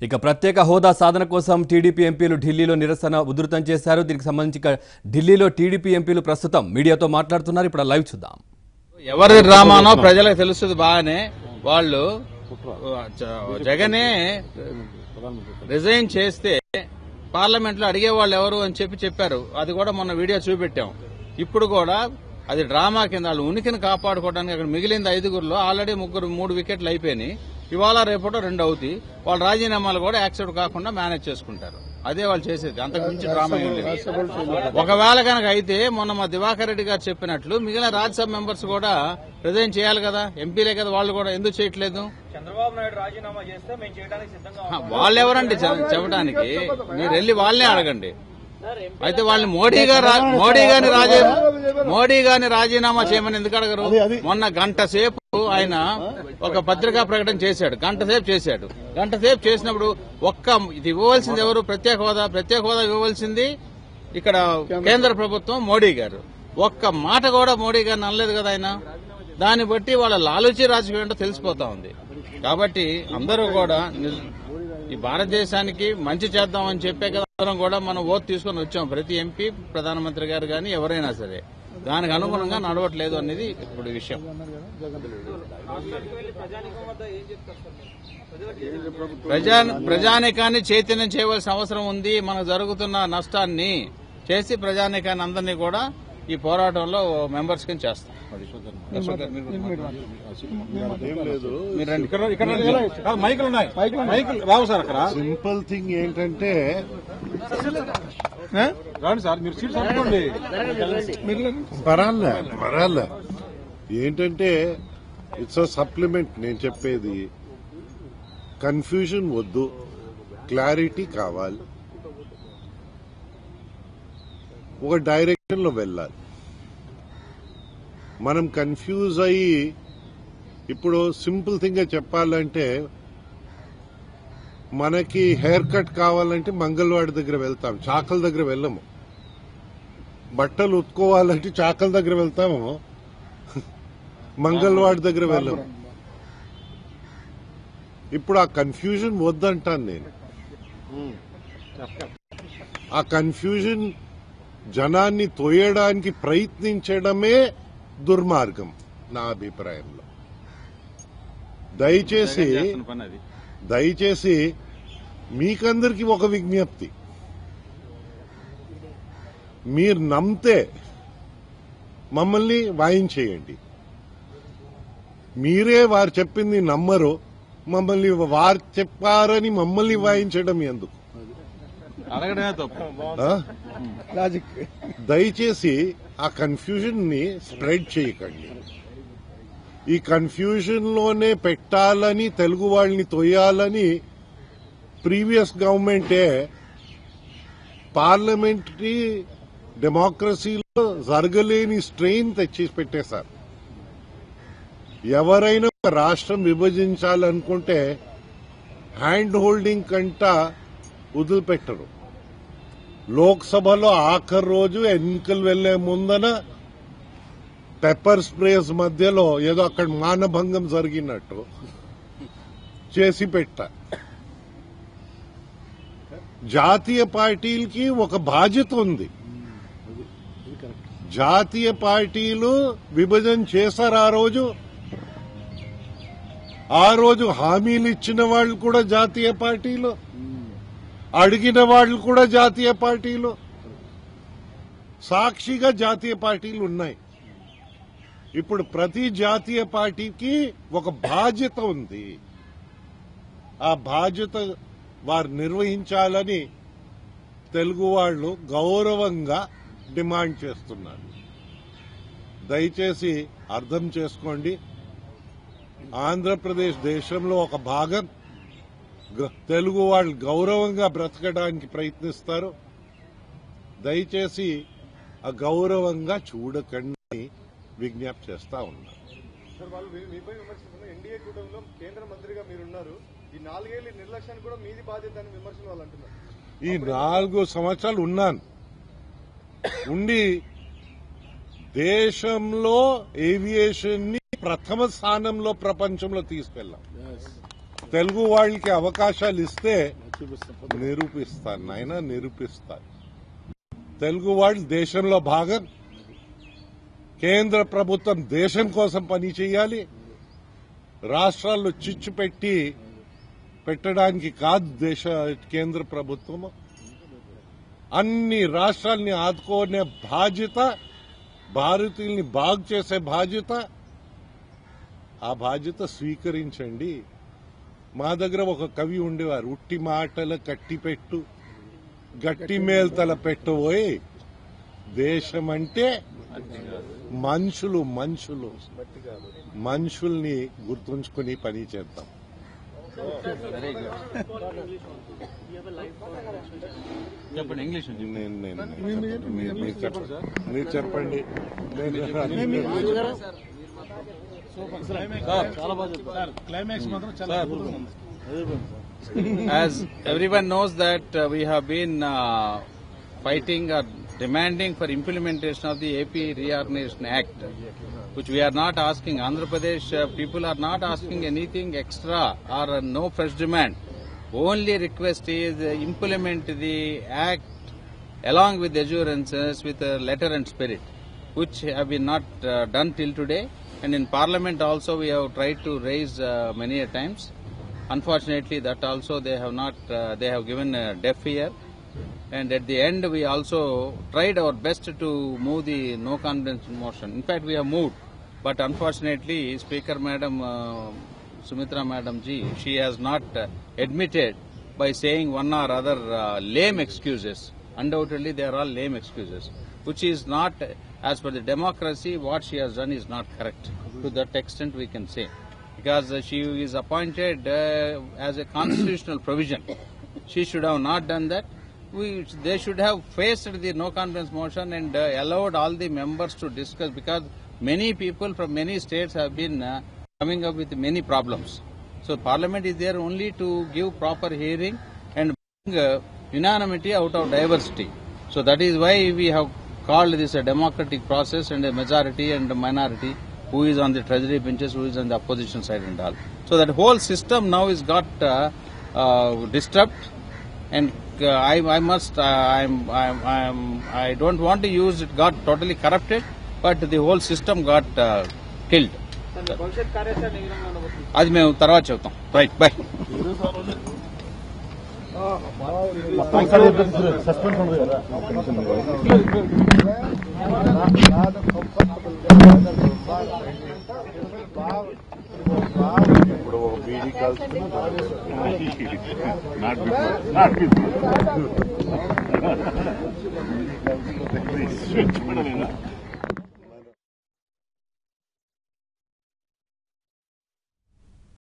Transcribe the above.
ఇక ప్రత్యేక హోదా సాధన కోసం టీడీపీ ఎంపీలు ఢిల్లీలో నిరసన ఉధృతం చేశారు. దీనికి సంబంధించి ఢిల్లీలో టీడీపీ ఎంపీలు ప్రస్తుతం మీడియాతో మాట్లాడుతున్నారు. ఇప్పుడు లైవ్ చూద్దాం. ఎవరి డ్రామానో ప్రజలకు తెలుస్తుంది బాగానే. వాళ్ళు జగనే రిజైన్ చేస్తే పార్లమెంట్ లో అడిగేవాళ్ళు ఎవరు అని చెప్పారు. అది కూడా మొన్న వీడియో చూపెట్టాం. ఇప్పుడు కూడా అది డ్రామా కింద వాళ్ళు ఉనికిని కాపాడుకోవడానికి అక్కడ మిగిలింది 5గురిలో ఆల్రెడీ 3 వికెట్లు అయిపోయినాయి. ఇవాళ రేపటో 2 అవుతాయి. వాళ్ళ రాజీనామాలు కూడా యాక్సెప్ట్ కాకుండా మేనేజ్ చేసుకుంటారు. అదే వాళ్ళు చేసేది. అంతకు మించి డ్రామా ఏం లేదు. ఒకవేళ కనుక అయితే మొన్న మా దివాకర్ రెడ్డి గారు చెప్పినట్లు మిగిలిన రాజ్యసభ మెంబర్స్ కూడా రిజైన్ చేయాలి కదా, ఎంపీలే కదా, వాళ్ళు కూడా ఎందుకు చేయట్లేదు? చంద్రబాబు నాయుడు రాజీనామా చేస్తే మేము చేయడానికి సిద్ధంగా వాళ్ళెవరండి చెప్పడానికి? మీరు వెళ్ళి వాళ్ళనే అడగండి. అయితే వాళ్ళని మోడీ గారిని రాజీనామా చేయమని ఎందుకు అడగరు? మొన్న గంట సేపు ఆయన ఒక పత్రికా ప్రకటన చేశాడు. గంట సేపు చేసినప్పుడు ఇది ఇవ్వవలసింది ఎవరు? ప్రత్యేక హోదా ఇవ్వవలసింది ఇక్కడ కేంద్ర ప్రభుత్వం, మోడీ గారు. ఒక్క మాట కూడా మోడీ గారిని అనలేదు కదా ఆయన. దాన్ని బట్టి వాళ్ళ లాలూచి రాజకీయం ఏంటో తెలిసిపోతా ఉంది. కాబట్టి అందరూ కూడా ఈ భారతదేశానికి మంచి చేద్దామని చెప్పే కదా అందరం కూడా మనం ఓటు తీసుకుని వచ్చాం. ప్రతి ఎంపీ, ప్రధానమంత్రి గారు కానీ ఎవరైనా సరే దానికి అనుగుణంగా నడవట్లేదు అనేది ఇప్పుడు విషయం. ప్రజానికాన్ని చైతన్యం చేయవలసిన అవసరం ఉంది. మనకు జరుగుతున్న నష్టాన్ని చేసి ప్రజానికాన్ని అందరినీ కూడా ఈ పోరాటంలో మెంబర్స్ కింద చేస్తాం. సింపుల్ థింగ్ ఏంటంటే పరాలే ఏంటంటే ఇట్స్ అ సప్లిమెంట్. నేను చెప్పేది కన్ఫ్యూజన్ వద్దు, క్లారిటీ కావాలి, ఒక డైరెక్షన్ లో వెళ్ళాలి. మనం కన్ఫ్యూజ్ అయ్యి ఇప్పుడు సింపుల్ థింగ్ గా చెప్పాలంటే మనకి హెయిర్ కట్ కావాలంటే మంగళవాడి దగ్గర వెళ్తాం, చాకల దగ్గర వెళ్ళము. బట్టలు ఉతుకోవాలంటే చాకల దగ్గర వెళ్తాము, మంగళవాడి దగ్గర వెళ్ళము. ఇప్పుడు ఆ కన్ఫ్యూజన్ వద్దంటాను నేను. ఆ కన్ఫ్యూజన్ జనాన్ని తోయడానికి ప్రయత్నించడమే దుర్మార్గం నా అభిప్రాయంలో. దయచేసి మీకందరికీ ఒక విజ్ఞప్తి, మీరు నమ్మితే మమ్మల్ని వాయించేయండి. మీరే వారు చెప్పింది నమ్మరు, మమ్మల్ని వారు చెప్పారని మమ్మల్ని వాయించడం ఎందుకు? దయచేసి ఆ కన్ఫ్యూజన్ ని స్ప్రెడ్ చేయకండి. ఈ కన్ఫ్యూజన్ లోనే పెట్టాలని, తెలుగు వాళ్ళని తోయాలని ప్రీవియస్ గవర్నమెంటే పార్లమెంటరీ డెమోక్రసీలో జరగలేని స్ట్రెయిన్ తెచ్చి పెట్టేశారు. ఎవరైనా రాష్ట్రం విభజించాలనుకుంటే హ్యాండ్ హోల్డింగ్ కంట వదిలిపెట్టరు. లోక్సభలో ఆఖరి రోజు ఎన్నికలు వెళ్లే ముందన పెప్పర్ స్ప్రేస్ మధ్యలో ఏదో అక్కడ మానభంగం జరిగినట్టు చేసి పెట్టా. జాతీయ పార్టీలకి ఒక బాధ్యత ఉంది. జాతీయ పార్టీలు విభజన చేశారు. ఆ రోజు హామీలు ఇచ్చిన వాళ్ళు కూడా జాతీయ పార్టీలు, అడిగిన వాళ్ళు కూడా జాతీయ పార్టీలు, సాక్షిగా జాతీయ పార్టీలు ఉన్నాయి. ఇప్పుడు ప్రతి జాతీయ పార్టీకి ఒక బాధ్యత ఉంది. ఆ బాధ్యత వారు నిర్వహించాలని తెలుగు వాళ్ళు గౌరవంగా డిమాండ్ చేస్తున్నారు. దయచేసి అర్థం చేసుకోండి. ఆంధ్రప్రదేశ్ దేశంలో ఒక భాగం. తెలుగు వాళ్ళు గౌరవంగా బ్రతకడానికి ప్రయత్నిస్తారు. దయచేసి అగౌరవంగా చూడకండి విజ్ఞప్తి చేస్తా ఉన్నారు. సార్, వాళ్ళు మీపై విమర్శిస్తున్నారు. ఎన్డీఏ కూటమిలో కేంద్ర మంత్రిగా మీరున్నారు. ఈ 4 ఏళ్ల నిర్లక్ష్యాన్ని కూడా మీది బాధ్యత అని విమర్శలు వాళ్ళు అంటున్నారు. ఈ 4 సంవత్సరాలు ఉన్నాను, ఉండి దేశంలో ఏవియేషన్ ని ప్రథమ స్థానంలో ప్రపంచంలో తీసుకెళ్లాం. తెలుగు వాళ్ళకి అవకాశాలు ఇస్తే నిరూపిస్తాను నాయన, నిరూపిస్తాను. తెలుగు వాళ్ళు దేశంలో భాగం. కేంద్ర ప్రభుత్వం దేశం కోసం పని చేయాలి. రాష్ట్రాల్లో చిచ్చు పెట్టడానికి కాదు కేంద్ర ప్రభుత్వం. అన్ని రాష్ట్రాల్ని ఆదుకునే బాధ్యత, భారతీయుల్ని బాగు చేసే బాధ్యత, ఆ బాధ్యత స్వీకరించండి. మా దగ్గర ఒక కవి ఉండేవారు, ఉట్టి మాటల కట్టిపెట్టు గట్టి మేల్తల పెట్టబోయి. దేశం అంటే మనుషుల్ని గుర్తుంచుకుని పని చేద్దాం. చెప్పండి ఇంగ్లీష్. మీరు చెప్పండి. As everyone knows that we have been fighting or demanding for implementation of the AP Reorganization Act, which we are not asking. Andhra Pradesh people are not asking anything extra or no fresh demand. Only request is implement the act along with assurances with a letter and spirit, which have been not done till today. And in Parliament also we have tried to raise many a times. Unfortunately, that also they have not. They have given a deaf ear. And at the end, we also tried our best to move the no confidence motion. In fact, we have moved, but unfortunately, Speaker Madam Sumitra Madam Ji, she has not admitted by saying one or other lame excuses. Undoubtedly, they are all lame excuses, which is not, as per the democracy, what she has done is not correct. To that extent, we can say, because she is appointed as a constitutional provision. She should have not done that. They should have faced the no confidence motion and allowed all the members to discuss, because many people from many states have been coming up with many problems. So Parliament is there only to give proper hearing and bring unanimity out of diversity. So that is why we have called this a democratic process, and a majority and a minority, who is on the treasury benches, who is on the opposition side and all. So that whole system now is got disturbed, and I don't want to use it, got totally corrupted, but the whole system got killed. భవిష్యత్ కార్యాచరణ ఏ విధంగా ఉండబోతుంది? అది మేము తర్వాత చెప్తాం. Right, by. ఇప్పుడు ఒక బీడీ కాల్స్తుంది. not